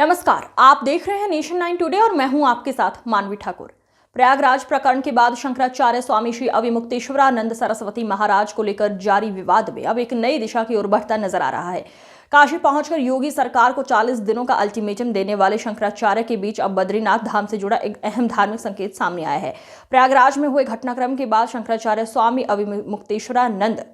नमस्कार, आप देख रहे हैं नेशन 9 टुडे और मैं हूं आपके साथ मानवी ठाकुर। प्रयागराज प्रकरण के बाद शंकराचार्य स्वामी श्री अविमुक्तेश्वरानंद सरस्वती महाराज को लेकर जारी विवाद में अब एक नई दिशा की ओर बढ़ता नजर आ रहा है। काशी पहुंचकर योगी सरकार को 40 दिनों का अल्टीमेटम देने वाले शंकराचार्य के बीच अब बद्रीनाथ धाम से जुड़ा एक अहम धार्मिक संकेत सामने आया है। प्रयागराज में हुए घटनाक्रम के बाद शंकराचार्य स्वामी अविमुक्तेश्वरानंद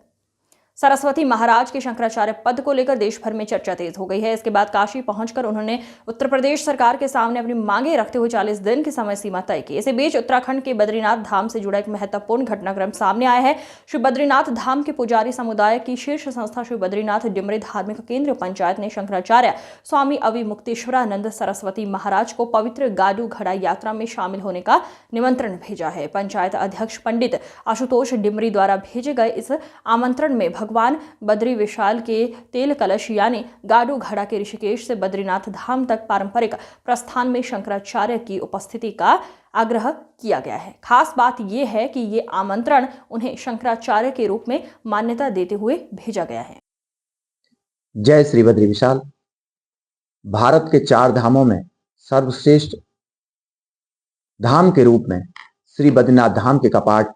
सरस्वती महाराज के शंकराचार्य पद को लेकर देश भर में चर्चा तेज हो गई है। इसके बाद काशी पहुंचकर उन्होंने उत्तर प्रदेश सरकार के सामने अपनी मांगे रखते हुए 40 दिन की समय सीमा तय की। इसी बीच उत्तराखंड के बद्रीनाथ धाम से जुड़ा एक महत्वपूर्ण घटनाक्रम सामने आया है। श्री बद्रीनाथ धाम के पुजारी समुदाय की शीर्ष संस्था श्री बद्रीनाथ डिमरी धार्मिक केंद्र पंचायत ने शंकराचार्य स्वामी अविमुक्तेश्वरानंद सरस्वती महाराज को पवित्र गाडू घड़ा यात्रा में शामिल होने का निमंत्रण भेजा है। पंचायत अध्यक्ष पंडित आशुतोष डिमरी द्वारा भेजे गए इस आमंत्रण में भगवान बद्री विशाल के तेल कलश यानी गाडू घड़ा के ऋषिकेश से बद्रीनाथ धाम तक पारंपरिक प्रस्थान में शंकराचार्य की उपस्थिति का आग्रह किया गया है। खास बात यह है कि ये आमंत्रण उन्हें शंकराचार्य के रूप में मान्यता देते हुए भेजा गया है। जय श्री बद्री विशाल। भारत के 4 धामों में सर्वश्रेष्ठ धाम के रूप में श्री बद्रीनाथ धाम के कपाट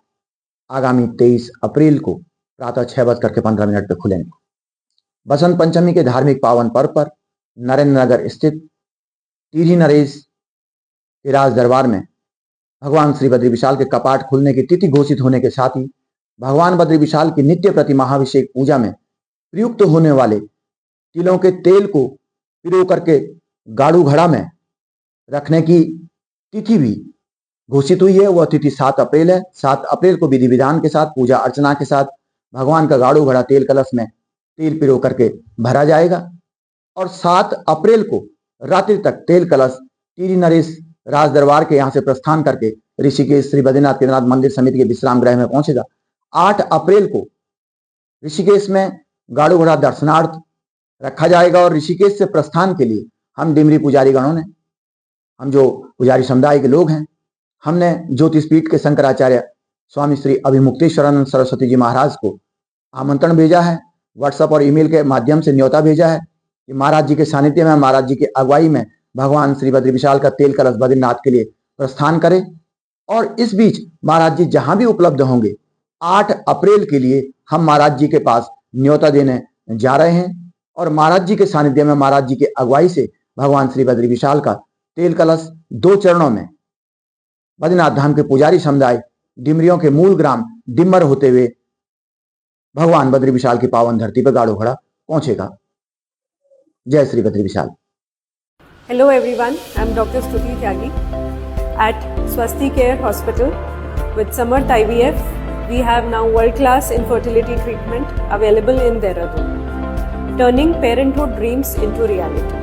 आगामी 23 अप्रैल को प्रातः 6:15 पर खुलेंगे। बसंत पंचमी के धार्मिक पावन पर्व पर नरेंद्र नगर स्थित टिहरी नरेश के राज दरबार में भगवान श्री बद्री विशाल के कपाट खुलने की तिथि घोषित होने के साथ ही भगवान बद्री विशाल की नित्य प्रति महाभिषेक पूजा में प्रयुक्त होने वाले तिलों के तेल को पिरो करके गाड़ू घड़ा में रखने की तिथि भी घोषित हुई है। वह तिथि 7 अप्रैल है। 7 अप्रैल को विधि विधान के साथ पूजा अर्चना के साथ भगवान का गाड़ू घड़ा तेल कलश में तेल पिरो करके भरा जाएगा और 7 अप्रैल को रात्रि तक तेल कलश टिहरी नरेश राज दरबार के यहाँ से प्रस्थान करके ऋषिकेश श्री बद्रीनाथ केदारनाथ मंदिर समिति के विश्राम गृह में पहुंचेगा। 8 अप्रैल को ऋषिकेश में गाड़ू घड़ा दर्शनार्थ रखा जाएगा और ऋषिकेश से प्रस्थान के लिए हम डिमरी पुजारी गणों ने, हम जो पुजारी समुदाय के लोग हैं, हमने ज्योतिषपीठ के शंकराचार्य स्वामी श्री अविमुक्तेश्वरानंद सरस्वती जी महाराज को आमंत्रण भेजा है। व्हाट्सएप और ईमेल के माध्यम से न्योता भेजा है कि महाराज जी के सानिध्य में, महाराज जी की अगुवाई में भगवान श्री बद्री विशाल का तेल कलश बद्रीनाथ के लिए प्रस्थान करें। और इस बीच महाराज जी जहां भी उपलब्ध होंगे 8 अप्रैल के लिए हम महाराज जी के पास न्योता देने जा रहे हैं और महाराज जी के सानिध्य में, महाराज जी की अगुवाई से भगवान श्री बद्री विशाल का तेल कलश 2 चरणों में बद्रीनाथ धाम के पुजारी समुदाय डिमरियों के मूल ग्राम डिमर होते हुए भगवान बद्री विशाल की पावन धरती पर गाड़ू घड़ा पहुंचेगा। जय Shri Badri Vishal. Hello everyone, I am Dr. Stuti Tyagi at Swasti Care Hospital with Samarth IVF. We have now world-class infertility treatment available in Dehradun, turning parenthood dreams into reality.